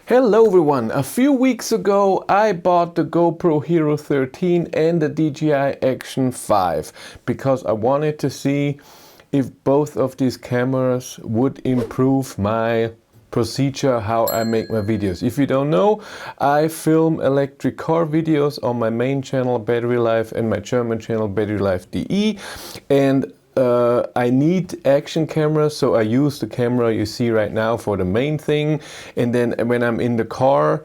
Hello everyone! A few weeks ago I bought the GoPro Hero 13 and the DJI Action 5 because I wanted to see if both of these cameras would improve my procedure, how I make my videos. If you don't know, I film electric car videos on my main channel Battery Life and my German channel Battery Life DE, and I need action cameras, so I use the camera you see right now for the main thing. And then when I'm in the car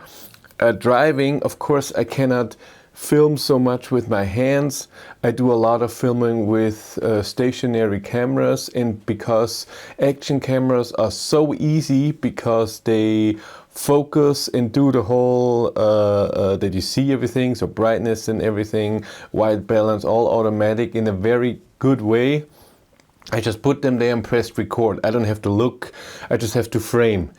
driving, of course I cannot film so much with my hands. I do a lot of filming with stationary cameras, and because action cameras are so easy because they focus and do the whole that you see everything, so brightness and everything, white balance, all automatic in a very good way. I just put them there and press record. I don't have to look, I just have to frame.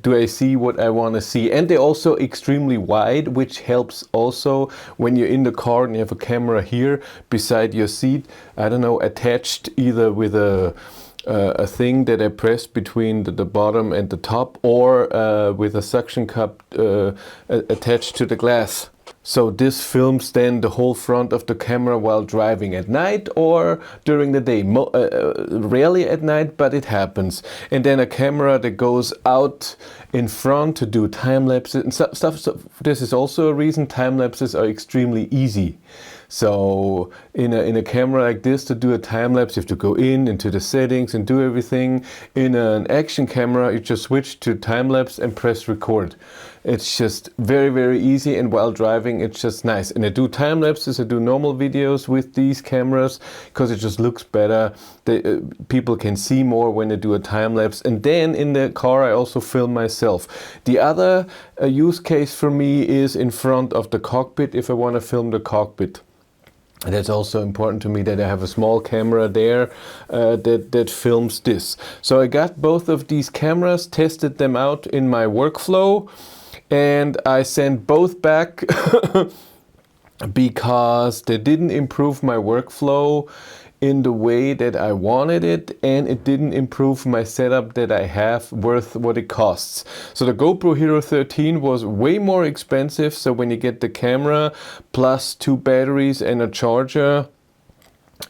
Do I see what I want to see? And they're also extremely wide, which helps also when you're in the car and you have a camera here beside your seat, I don't know, attached either with a thing that I press between the bottom and the top, or with a suction cup attached to the glass. So this films then the whole front of the camera while driving at night or during the day. Rarely at night, but it happens. And then a camera that goes out in front to do time lapses and stuff. So this is also a reason time lapses are extremely easy. So in a camera like this, to do a time lapse, you have to go into the settings and do everything. In an action camera, you just switch to time lapse and press record. It's just very, very easy, and while driving it's just nice. And I do time lapses, I do normal videos with these cameras because it just looks better. People can see more when they do a time lapse. And then in the car I also film myself. The other use case for me is in front of the cockpit, if I want to film the cockpit. And that's also important to me, that I have a small camera there that films this. So I got both of these cameras, tested them out in my workflow, and I sent both back because they didn't improve my workflow in the way that I wanted it, and it didn't improve my setup that I have worth what it costs. So the GoPro Hero 13 was way more expensive, so when you get the camera plus 2 batteries and a charger,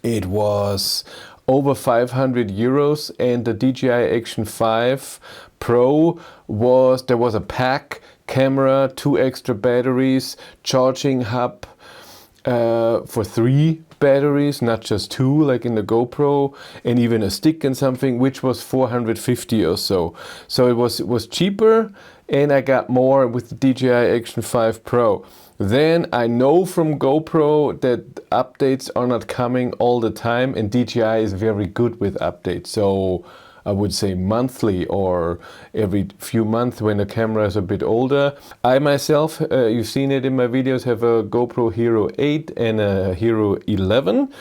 it was over 500 euros. And the DJI Action 5 Pro there was a pack, camera, 2 extra batteries, charging hub for 3 batteries, not just 2 like in the GoPro, and even a stick and something, which was 450 or so. So it was cheaper, and I got more with the DJI Action 5 Pro. Then I know from GoPro that updates are not coming all the time, and DJI is very good with updates. So I would say monthly or every few months when the camera is a bit older. I myself, you've seen it in my videos, have a GoPro Hero 8 and a Hero 11.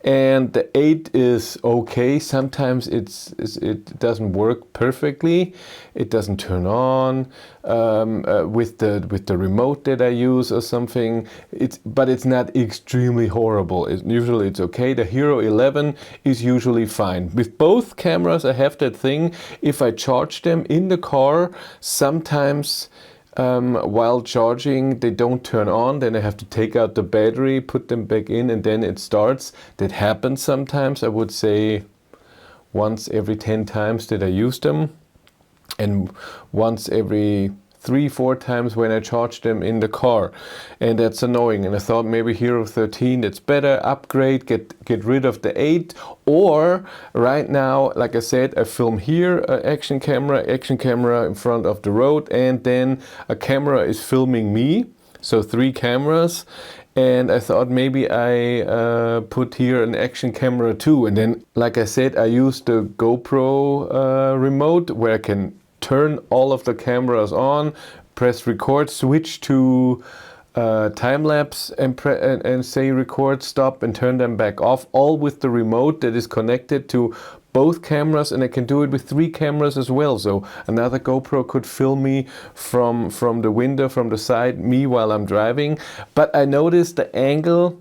And the 8 is okay. Sometimes it doesn't work perfectly. It doesn't turn on with the remote that I use or something. But it's not extremely horrible. Usually it's okay. The Hero 11 is usually fine. With both cameras I have that thing. If I charge them in the car, sometimes while charging they don't turn on, then I have to take out the battery, put them back in, and then it starts. That happens sometimes. I would say once every 10 times that I use them, and once every 3-4 times when I charge them in the car, and that's annoying. And I thought maybe Hero 13, that's better, upgrade, get rid of the 8. Or right now, like I said, I film here, action camera in front of the road, and then a camera is filming me, so 3 cameras. And I thought maybe I put here an action camera too. And then, like I said, I use the GoPro remote where I can turn all of the cameras on, press record, switch to time lapse, and say record, stop, and turn them back off, all with the remote that is connected to both cameras. And I can do it with 3 cameras as well. So another GoPro could film me from the window, from the side, me while I'm driving. But I noticed the angle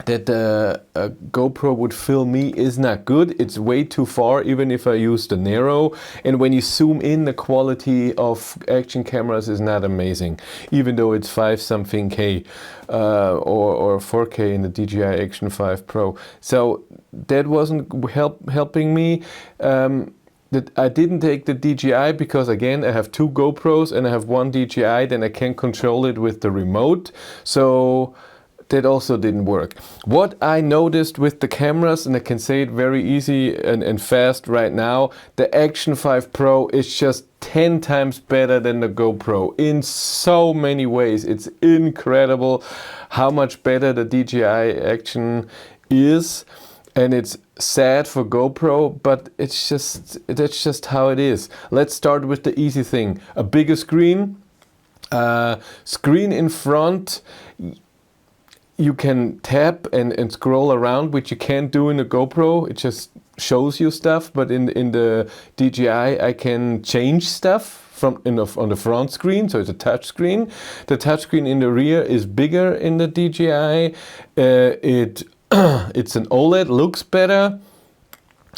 that a GoPro would film me is not good. It's way too far, even if I use the narrow. And when you zoom in, the quality of action cameras is not amazing, even though it's 5 something K or 4K in the DJI Action 5 Pro. So that wasn't helping me. That I didn't take the DJI because, again, I have 2 GoPros and I have 1 DJI, then I can control it with the remote. So that also didn't work. What I noticed with the cameras, and I can say it very easy and fast right now, the Action 5 Pro is just 10 times better than the GoPro in so many ways. It's incredible how much better the DJI Action is. And it's sad for GoPro, but that's just how it is. Let's start with the easy thing. A bigger screen, screen in front. You can tap and scroll around, which you can't do in a GoPro. It just shows you stuff. But in the DJI, I can change stuff on the front screen, so it's a touch screen. The touch screen in the rear is bigger in the DJI. It's an OLED, looks better.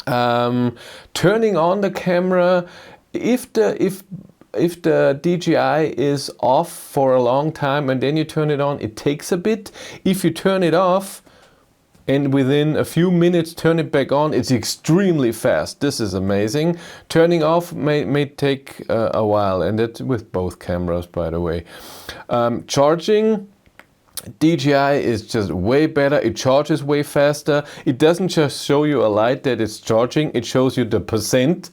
Turning on the camera, if the DJI is off for a long time and then you turn it on, it takes a bit. If you turn it off and within a few minutes turn it back on, it's extremely fast. This is amazing. Turning off may take a while, and that's with both cameras, by the way. Charging, DJI is just way better. It charges way faster. It doesn't just show you a light that it's charging, it shows you the percent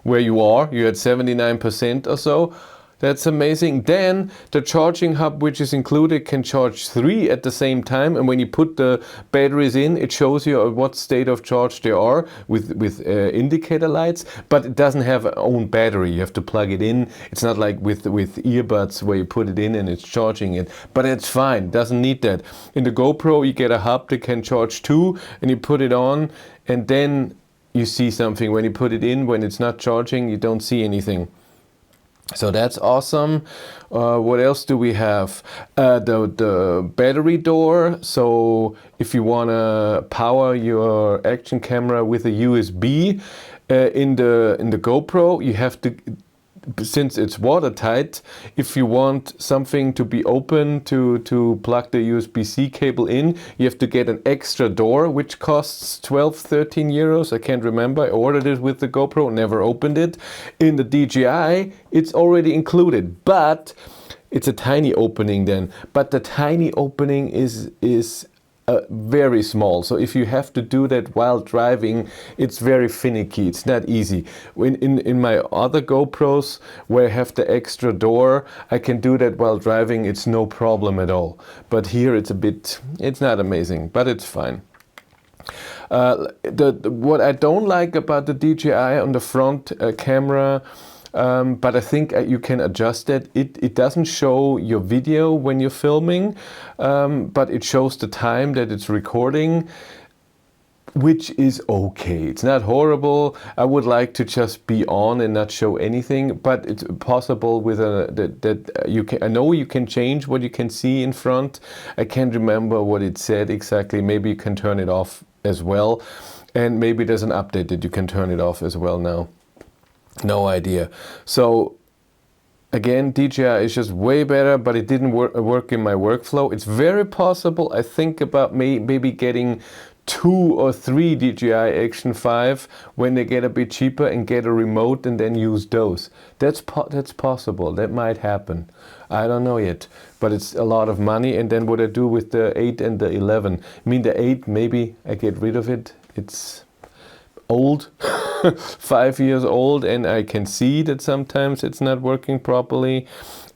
where you are. You're at 79% or so. That's amazing. Then the charging hub, which is included, can charge 3 at the same time. And when you put the batteries in, it shows you at what state of charge they are with indicator lights. But it doesn't have its own battery. You have to plug it in. It's not like with earbuds where you put it in and it's charging it. But it's fine. It doesn't need that. In the GoPro, you get a hub that can charge 2, and you put it on, and then you see something. When you put it in, when it's not charging, you don't see anything. So that's awesome. What else do we have? The battery door. So if you want to power your action camera with a USB, in the GoPro, you have to, since it's watertight, if you want something to be open to plug the USB-C cable in, you have to get an extra door, which costs 12-13 euros. I can't remember. I ordered it with the GoPro, never opened it. In the DJI, it's already included, but it's a tiny opening then. But the tiny opening is very small. So if you have to do that while driving, it's very finicky. It's not easy. In my other GoPros, where I have the extra door, I can do that while driving. It's no problem at all. But here it's not amazing, but it's fine. What I don't like about the DJI on the front camera, but I think you can adjust it. It doesn't show your video when you're filming, but it shows the time that it's recording, which is okay. It's not horrible. I would like to just be on and not show anything, but it's possible with that you can. I know you can change what you can see in front. I can't remember what it said exactly. Maybe you can turn it off as well, and maybe there's an update that you can turn it off as well now. No idea. So again, DJI is just way better, but it didn't work in my workflow. It's very possible I think about maybe getting 2 or 3 DJI Action 5 when they get a bit cheaper and get a remote and then use those. That's possible. That might happen. I don't know yet, but it's a lot of money. And then what I do with the 8 and the 11. I mean, the 8, maybe I get rid of it. It's old, 5 years old, and I can see that sometimes it's not working properly.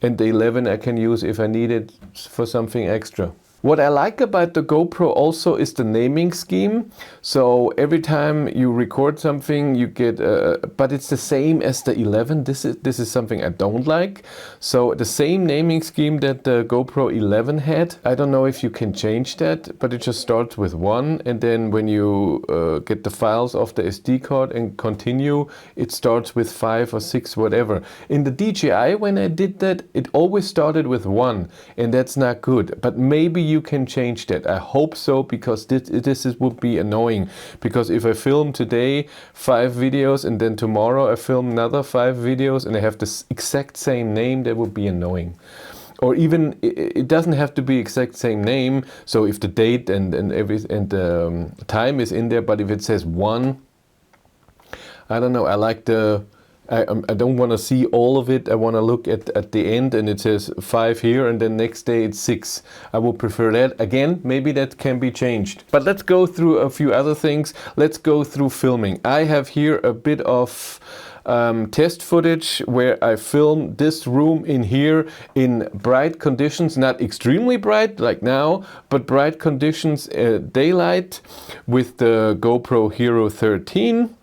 And the 11 I can use if I need it for something extra. What I like about the GoPro also is the naming scheme. So every time you record something, you get, but it's the same as the 11. This is something I don't like. So the same naming scheme that the GoPro 11 had. I don't know if you can change that, but it just starts with 1, and then when you get the files off the SD card and continue, it starts with 5 or 6, whatever. In the DJI, when I did that, it always started with 1, and that's not good. But maybe you can change that. I hope so, because would be annoying. Because if I film today 5 videos and then tomorrow I film another 5 videos and I have the exact same name, that would be annoying. Or even it doesn't have to be exact same name. So if the date and the time is in there, but if it says 1, I don't know. I like I don't want to see all of it. I want to look at the end and it says 5 here and then next day it's 6. I would prefer that. Again, maybe that can be changed. But let's go through a few other things. Let's go through filming. I have here a bit of test footage where I filmed this room in here in bright conditions, not extremely bright like now, but bright conditions, daylight, with the GoPro Hero 13.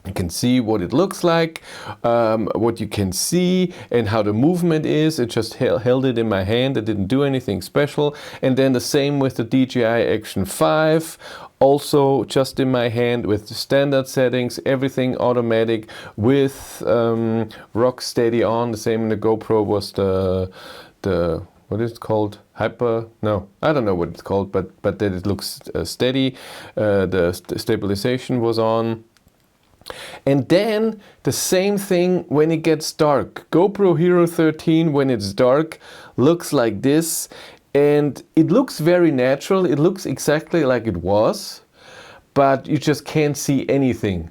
You can see what it looks like, what you can see and how the movement is. It just held it in my hand. I didn't do anything special. And then the same with the DJI Action 5. Also just in my hand with the standard settings, everything automatic with rock steady on. The same in the GoPro was the what is it called? Hyper? No, I don't know what it's called, but that it looks steady. The stabilization was on. And then the same thing when it gets dark. GoPro Hero 13, when it's dark, looks like this. And it looks very natural. It looks exactly like it was, but you just can't see anything.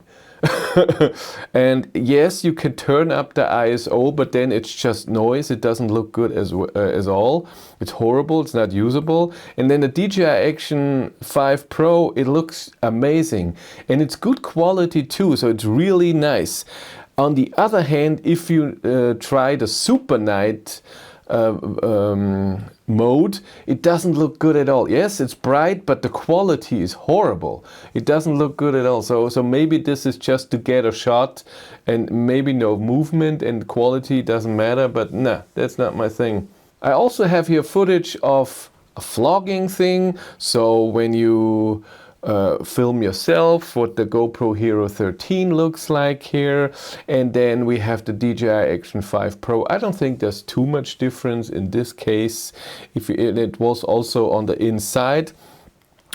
And yes, you can turn up the ISO, but then it's just noise. It doesn't look good as all. It's horrible. It's not usable. And then the DJI Action 5 Pro, it looks amazing. And it's good quality too, so it's really nice. On the other hand, if you try the Super Night mode, it doesn't look good at all. Yes, it's bright, but the quality is horrible. It doesn't look good at all. So maybe this is just to get a shot and maybe no movement and quality doesn't matter, but nah, that's not my thing. I also have here footage of a vlogging thing. So when you film yourself, what the GoPro Hero 13 looks like here. And then we have the DJI Action 5 Pro. I don't think there's too much difference in this case. It was also on the inside.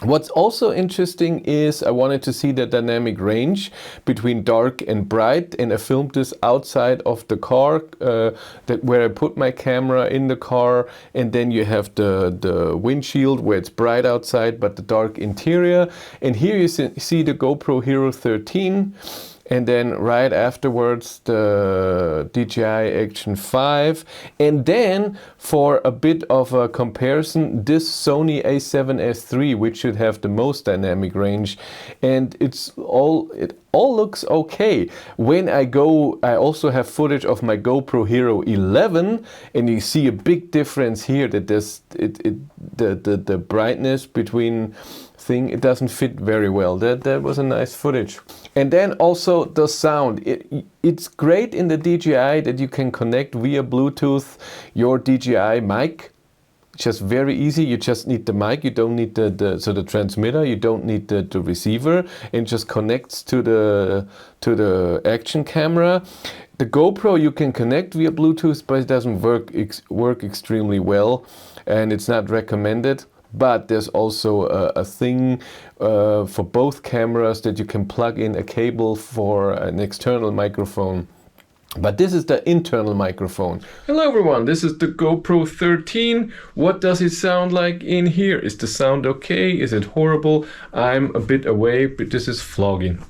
What's also interesting is I wanted to see the dynamic range between dark and bright, and I filmed this outside of the car, where I put my camera in the car, and then you have the windshield where it's bright outside but the dark interior. And here you see the GoPro Hero 13. And then right afterwards the DJI Action 5. And then for a bit of a comparison, this Sony a7S III, which should have the most dynamic range. And it all looks okay. When I go, I also have footage of my GoPro Hero 11, and you see a big difference here that the brightness between thing, it doesn't fit very well. That was a nice footage. And then also the sound. It's great in the DJI that you can connect via Bluetooth your DJI mic. Just very easy. You just need the mic. You don't need the transmitter. You don't need the receiver. And just connects to the action camera. The GoPro you can connect via Bluetooth, but it doesn't work extremely well, and it's not recommended. But there's also a thing for both cameras that you can plug in a cable for an external microphone. But this is the internal microphone. Hello everyone, this is the GoPro 13. What does it sound like in here? Is the sound okay? Is it horrible? I'm a bit away, but this is vlogging.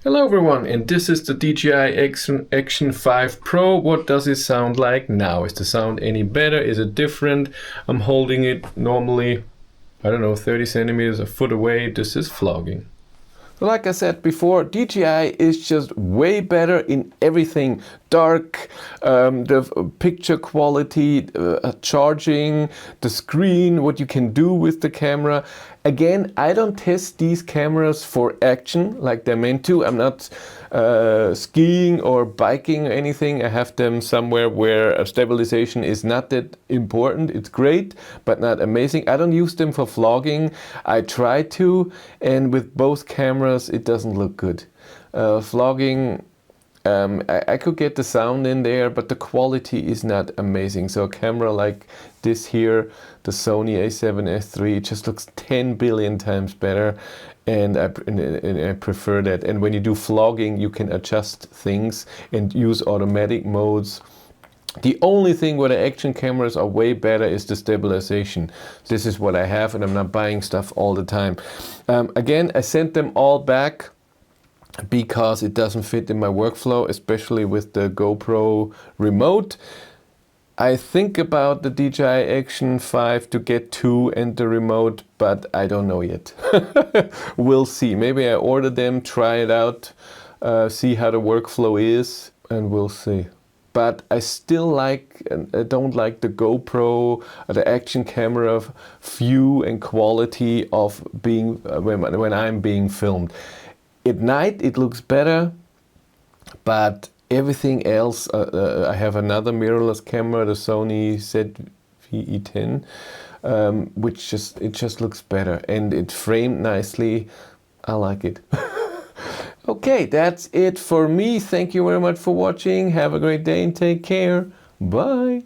Hello everyone, and this is the DJI Action 5 Pro. What does it sound like now? Is the sound any better? Is it different? I'm holding it normally, I don't know, 30 centimeters, a foot away. This is vlogging. Like I said before, DJI is just way better in everything. Dark, the picture quality, charging, the screen, what you can do with the camera. Again, I don't test these cameras for action like they're meant to. I'm not skiing or biking or anything. I have them somewhere where stabilization is not that important. It's great, but not amazing. I don't use them for vlogging. I try to, and with both cameras, it doesn't look good. Vlogging, I could get the sound in there, but the quality is not amazing. So a camera like this here, the Sony a7S III, it just looks 10 billion times better, and I prefer that. And when you do vlogging, you can adjust things and use automatic modes. The only thing where the action cameras are way better is the stabilization. This is what I have, and I'm not buying stuff all the time. Again, I sent them all back because it doesn't fit in my workflow, especially with the GoPro remote. I think about the DJI Action 5 to get 2 and the remote, but I don't know yet. We'll see. Maybe I order them, try it out, see how the workflow is, and we'll see. But I still don't like the GoPro, the action camera view and quality of being when I'm being filmed. At night it looks better, but everything else, I have another mirrorless camera, the Sony ZV-E10, which just looks better, and it framed nicely. I like it. Okay, that's it for me. Thank you very much for watching. Have a great day and take care. Bye.